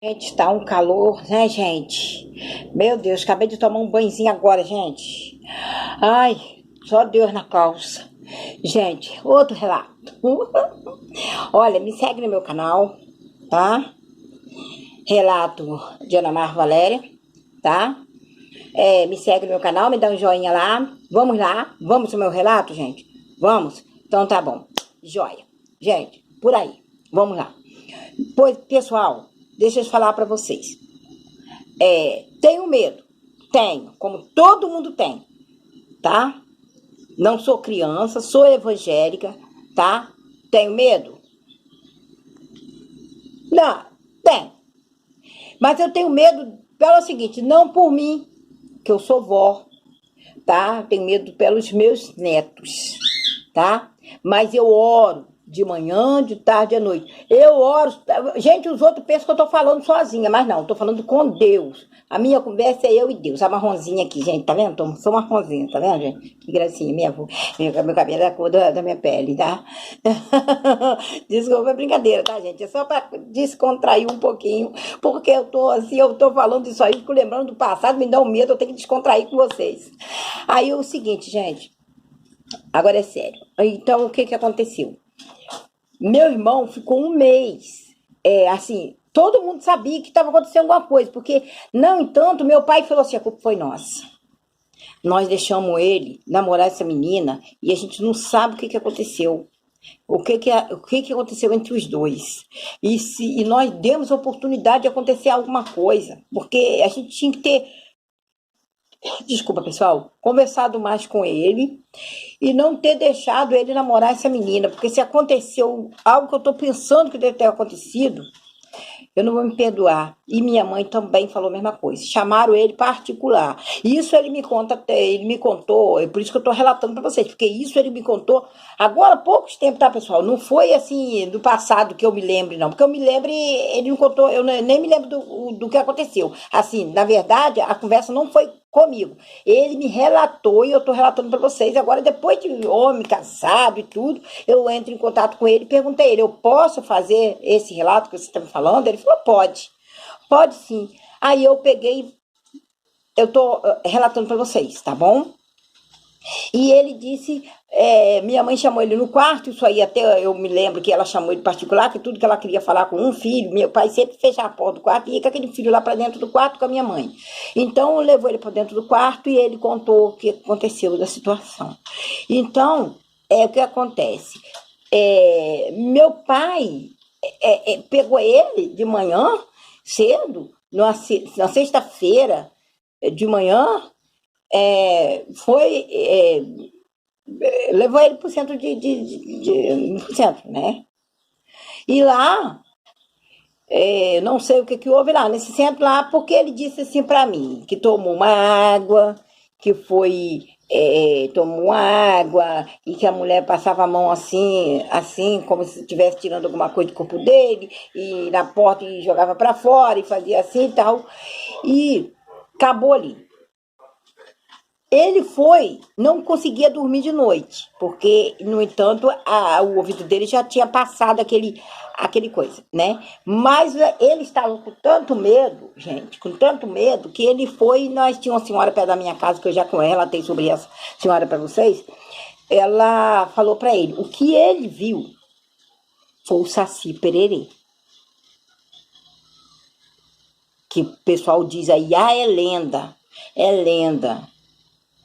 Gente, tá um calor, né, gente? Meu Deus, acabei de tomar um banhozinho agora, gente. Ai, só Deus na calça. Gente, outro relato. Olha, me segue no meu canal, tá? Relato de Ana Mar Valéria, tá? Me segue no meu canal, me dá um joinha lá. Vamos no meu relato, gente? Vamos? Então tá bom. Joia. Gente, por aí. Vamos lá. Pois, pessoal, deixa eu falar pra vocês. Tenho medo. Tenho, como todo mundo tem, tá? Não sou criança, sou evangélica, tá? Tenho medo? Não, tem. Mas eu tenho medo pelo seguinte, não por mim, que eu sou vó, tá? Tenho medo pelos meus netos, tá? Mas eu oro de manhã, de tarde, à noite. Eu oro. Gente, os outros pensam que eu tô falando sozinha, mas não, eu tô falando com Deus. A minha conversa é eu e Deus. A marronzinha aqui, gente, tá vendo? Sou marronzinha, tá vendo, gente? Que gracinha, meu cabelo é da cor da minha pele, tá? Desculpa, é brincadeira, tá, gente? É só pra descontrair um pouquinho, porque eu tô assim, eu tô falando isso aí, fico lembrando do passado, me dá um medo, eu tenho que descontrair com vocês. Aí o seguinte, gente, agora é sério. Então, o que que aconteceu? Meu irmão ficou um mês, assim, todo mundo sabia que estava acontecendo alguma coisa, porque, no entanto, meu pai falou assim, a culpa foi nossa. Nós deixamos ele namorar essa menina e a gente não sabe o que que aconteceu. O que que aconteceu entre os dois? E nós demos a oportunidade de acontecer alguma coisa, porque a gente tinha que ter, desculpa pessoal, conversado mais com ele e não ter deixado ele namorar essa menina, porque se aconteceu algo que eu estou pensando que deve ter acontecido, eu não vou me perdoar. E minha mãe também falou a mesma coisa. Chamaram ele particular. Isso ele me conta, ele me contou, é por isso que eu estou relatando para vocês, porque isso ele me contou agora há poucos tempos, tá, pessoal? Não foi assim do passado que eu me lembre, não. Porque eu me lembre, ele me contou, eu nem me lembro do que aconteceu. Assim, na verdade, a conversa não foi comigo. Ele me relatou e eu estou relatando para vocês. Agora, depois de homem casado e tudo, eu entro em contato com ele e perguntei a ele: eu posso fazer esse relato que você está me falando? Ele falou: pode, pode sim. Aí eu peguei, eu estou relatando para vocês, tá bom? E ele disse, minha mãe chamou ele no quarto, isso aí até eu me lembro que ela chamou ele particular, que tudo que ela queria falar com um filho, meu pai sempre fechava a porta do quarto e ia com aquele filho lá para dentro do quarto com a minha mãe. Então levou ele para dentro do quarto e ele contou o que aconteceu da situação. Então, o que acontece? Meu pai pegou ele de manhã, cedo, na sexta-feira de manhã, foi levou ele pro centro pro centro, né? E lá, não sei o que que houve lá nesse centro lá, porque ele disse assim para mim, que tomou uma água, que foi, tomou água, e que a mulher passava a mão assim, assim, como se estivesse tirando alguma coisa do corpo dele, e na porta e jogava para fora, e fazia assim e tal, e acabou ali. Ele foi, não conseguia dormir de noite, porque, no entanto, o ouvido dele já tinha passado aquele coisa, né? Mas ele estava com tanto medo, gente, com tanto medo, que ele foi, nós tínhamos uma senhora perto da minha casa, que eu já relatei sobre essa senhora para vocês, ela falou para ele, o que ele viu foi o Saci Pererê, que o pessoal diz aí, é lenda,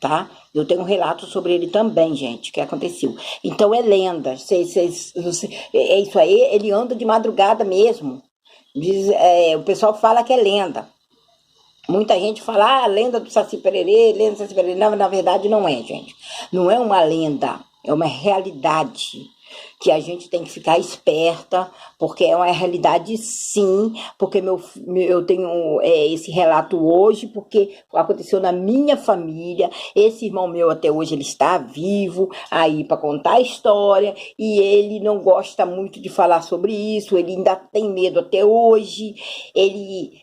tá? Eu tenho um relato sobre ele também, gente, que aconteceu. Então é lenda, é isso aí, ele anda de madrugada mesmo. O pessoal fala que é lenda. Muita gente fala, lenda do Saci Pererê, lenda do Saci Pererê. Não, na verdade não é, gente. Não é uma lenda, é uma realidade que a gente tem que ficar esperta, porque é uma realidade sim, porque eu tenho esse relato hoje, porque aconteceu na minha família, esse irmão meu até hoje ele está vivo aí para contar a história, e ele não gosta muito de falar sobre isso, ele ainda tem medo até hoje, ele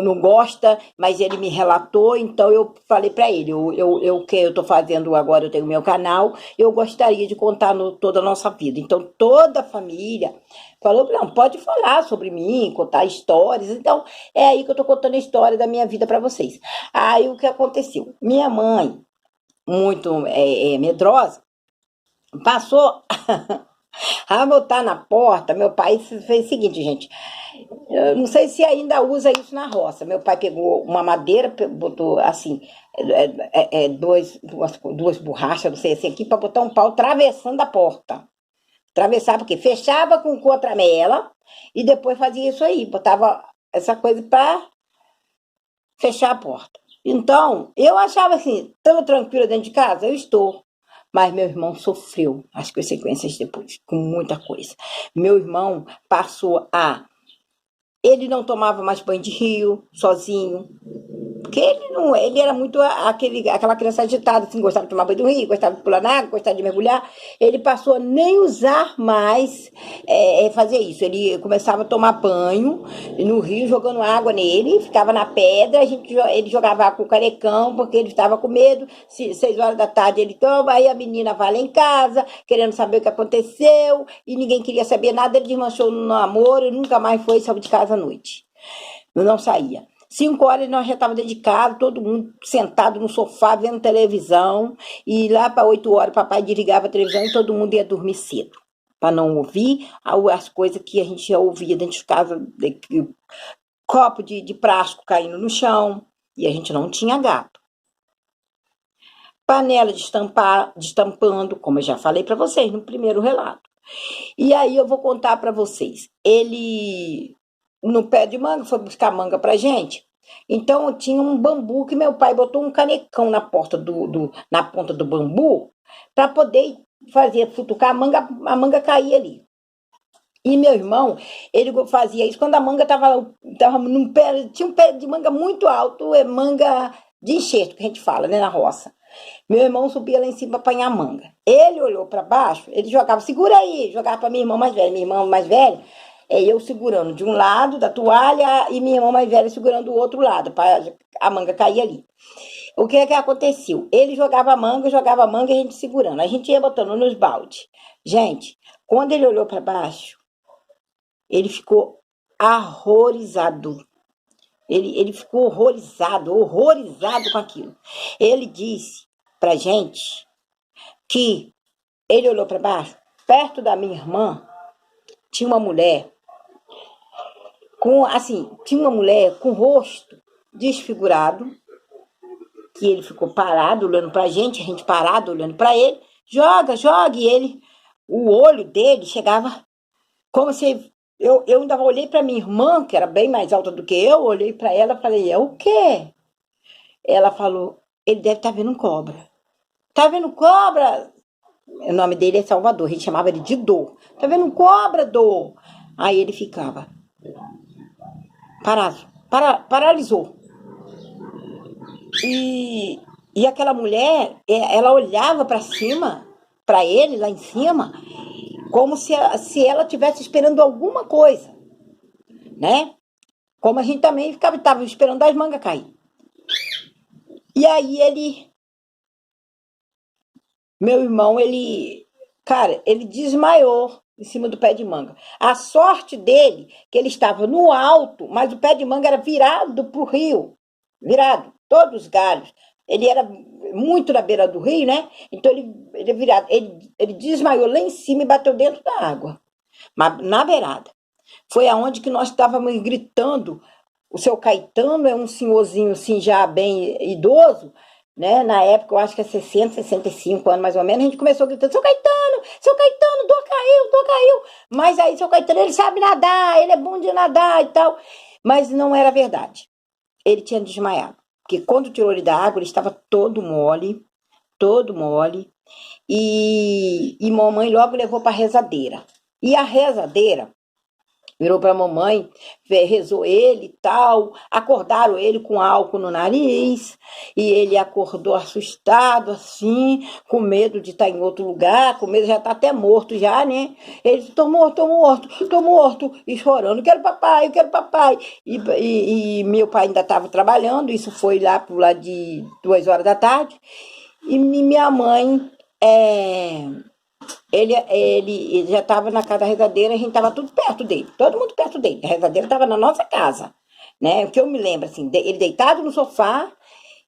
não gosta, mas ele me relatou, então eu falei para ele, eu que eu estou fazendo agora, eu tenho meu canal, eu gostaria de contar falou toda a nossa vida. Então, toda a família falou, não, pode falar sobre mim, contar histórias. Então, é aí que eu tô contando a história da minha vida para vocês. Aí, o que aconteceu? Minha mãe, muito medrosa, passou a botar na porta. Meu pai fez o seguinte, gente. Eu não sei se ainda usa isso na roça. Meu pai pegou uma madeira, botou assim, duas borrachas, não sei assim, aqui, para botar um pau atravessando a porta. Atravessava, porque fechava com contramela e depois fazia isso aí, botava essa coisa para fechar a porta. Então, eu achava assim, tão tranquila dentro de casa? Eu estou. Mas meu irmão sofreu as consequências depois, com muita coisa. Meu irmão passou a... Ele não tomava mais banho de rio, sozinho. Porque ele era muito aquela criança agitada, assim, gostava de tomar banho do rio, gostava de pular na água, gostava de mergulhar. Ele passou a nem usar mais fazer isso. Ele começava a tomar banho no rio, jogando água nele, ficava na pedra, ele jogava água com o carecão, porque ele estava com medo. 6 horas da tarde ele toma, aí a menina vai lá em casa, querendo saber o que aconteceu, e ninguém queria saber nada, ele desmanchou no namoro, e nunca mais saiu de casa à noite. Não saía. 5 horas nós já estávamos dentro de casa, todo mundo sentado no sofá, vendo televisão. E lá para 8 horas, o papai desligava a televisão e todo mundo ia dormir cedo. Para não ouvir as coisas que a gente já ouvia dentro de casa, copo de plástico caindo no chão. E a gente não tinha gato. Panela destampando, como eu já falei para vocês no primeiro relato. E aí eu vou contar para vocês. Ele... no pé de manga, foi buscar manga pra gente. Então, tinha um bambu que meu pai botou um canecão na na ponta do bambu para poder futucar a manga caía ali. E meu irmão, ele fazia isso quando a manga tava num pé, tinha um pé de manga muito alto, manga de enxerto, que a gente fala, né, na roça. Meu irmão subia lá em cima para apanhar manga. Ele olhou para baixo, ele jogava, segura aí, jogava para minha irmã mais velha. Minha irmã mais velha, eu segurando de um lado da toalha e minha irmã mais velha segurando do outro lado, para a manga cair ali. O que aconteceu? Ele jogava manga e a gente segurando. A gente ia botando nos baldes. Gente, quando ele olhou para baixo, ele ficou horrorizado. Ele ficou horrorizado com aquilo. Ele disse pra gente que ele olhou para baixo, perto da minha irmã, tinha uma mulher com o rosto desfigurado, que ele ficou parado olhando pra gente, a gente parado olhando pra ele, joga, e ele, o olho dele chegava como se... Eu ainda olhei pra minha irmã, que era bem mais alta do que eu, olhei pra ela e falei, é o quê? Ela falou, ele deve estar vendo cobra. Tá vendo cobra? O nome dele é Salvador, a gente chamava ele de Dor. Tá vendo cobra, Dor? Aí ele ficava paralisou. E aquela mulher, ela olhava para cima, para ele lá em cima, como se ela estivesse esperando alguma coisa, né? Como a gente também estava esperando as mangas cair. E aí meu irmão, ele desmaiou em cima do pé de manga. A sorte dele, que ele estava no alto, mas o pé de manga era virado para o rio, virado, todos os galhos. Ele era muito na beira do rio, né? Então ele virado, ele desmaiou lá em cima e bateu dentro da água, mas na beirada. Foi aonde que nós estávamos gritando. O seu Caetano é um senhorzinho assim já bem idoso, né? Na época, eu acho que é 60, 65 anos mais ou menos, a gente começou gritando, seu Caetano, Dor caiu. Mas aí, seu Caetano, ele sabe nadar, ele é bom de nadar e tal. Mas não era verdade. Ele tinha desmaiado. Porque quando tirou ele da água, ele estava todo mole. E mamãe logo levou para a rezadeira. E a rezadeira virou para a mamãe, rezou ele e tal, acordaram ele com álcool no nariz, e ele acordou assustado, assim, com medo de estar em outro lugar, com medo de já estar até morto já, né? Ele disse, tô morto, e chorando, eu quero papai. E meu pai ainda estava trabalhando, isso foi lá pro lado de 2 horas da tarde, e minha mãe ele já estava na casa da rezadeira, a gente estava tudo perto dele, todo mundo perto dele. A rezadeira estava na nossa casa, né? O que eu me lembro, assim, ele deitado no sofá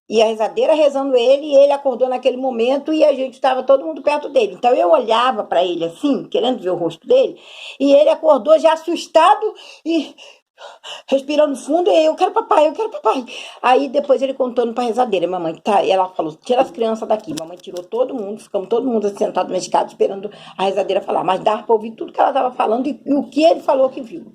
e a rezadeira rezando ele, e ele acordou naquele momento e a gente estava todo mundo perto dele. Então eu olhava para ele assim, querendo ver o rosto dele, e ele acordou já assustado e respirando fundo, e eu quero papai, eu quero papai. Aí depois ele contando pra rezadeira, mamãe, tá, ela falou, tira as crianças daqui. Mamãe tirou todo mundo, ficamos todo mundo sentado na escada esperando a rezadeira falar. Mas dava pra ouvir tudo que ela tava falando e o que ele falou que viu.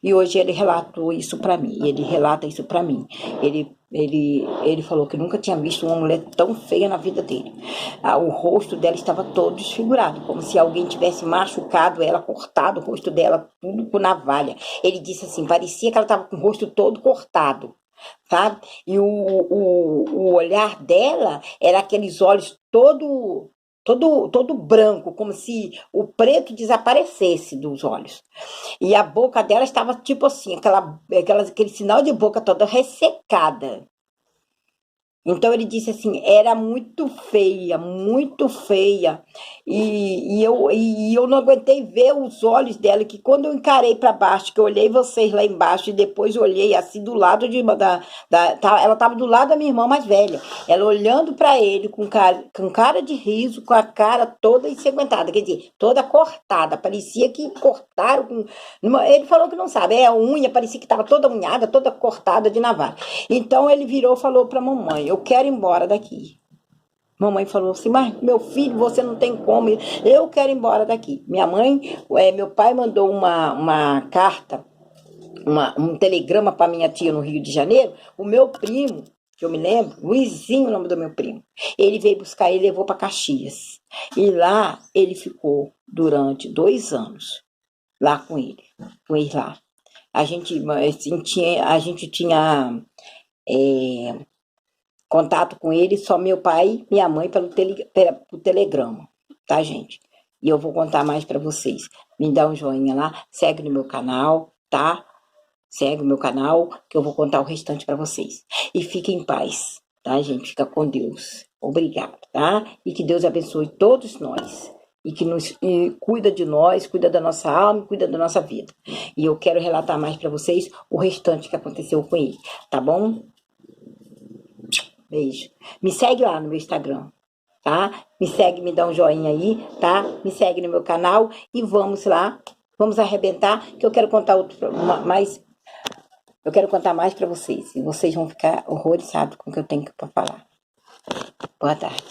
E hoje ele relatou isso para mim, ele relata isso para mim. Ele falou que nunca tinha visto uma mulher tão feia na vida dele. O rosto dela estava todo desfigurado, como se alguém tivesse machucado ela, cortado o rosto dela, tudo com navalha. Ele disse assim, parecia que ela estava com o rosto todo cortado, sabe? E o olhar dela era aqueles olhos todo branco, como se o preto desaparecesse dos olhos. E a boca dela estava tipo assim, aquele sinal de boca toda ressecada. Então ele disse assim, era muito feia, muito feia. E eu não aguentei ver os olhos dela, que quando eu encarei para baixo, que eu olhei vocês lá embaixo, e depois eu olhei assim do lado ela estava do lado da minha irmã mais velha. Ela olhando para ele com cara de riso, com a cara toda ensanguentada, quer dizer, toda cortada. Parecia que cortaram com. Ele falou que não sabe, a unha parecia que estava toda unhada, toda cortada de navalha. Então ele virou e falou para a mamãe, eu quero ir embora daqui. Mamãe falou assim, mas meu filho, você não tem como, eu quero ir embora daqui. Meu pai mandou uma carta, um telegrama para minha tia no Rio de Janeiro, o meu primo, que eu me lembro, Luizinho, o nome do meu primo, ele veio buscar ele e levou para Caxias. E lá ele ficou durante 2 anos, lá com ele lá. A gente tinha contato com ele, só meu pai e minha mãe pelo telegrama, tá, gente? E eu vou contar mais para vocês. Me dá um joinha lá, segue no meu canal, tá? Segue o meu canal, que eu vou contar o restante para vocês. E fiquem em paz, tá, gente? Fica com Deus. Obrigado, tá? E que Deus abençoe todos nós. E cuida de nós, cuida da nossa alma, cuida da nossa vida. E eu quero relatar mais para vocês o restante que aconteceu com ele, tá bom? Beijo. Me segue lá no meu Instagram, tá? Me segue, me dá um joinha aí, tá? Me segue no meu canal e vamos lá. Vamos arrebentar, que eu quero contar mais. Eu quero contar mais para vocês. E vocês vão ficar horrorizados com o que eu tenho para falar. Boa tarde.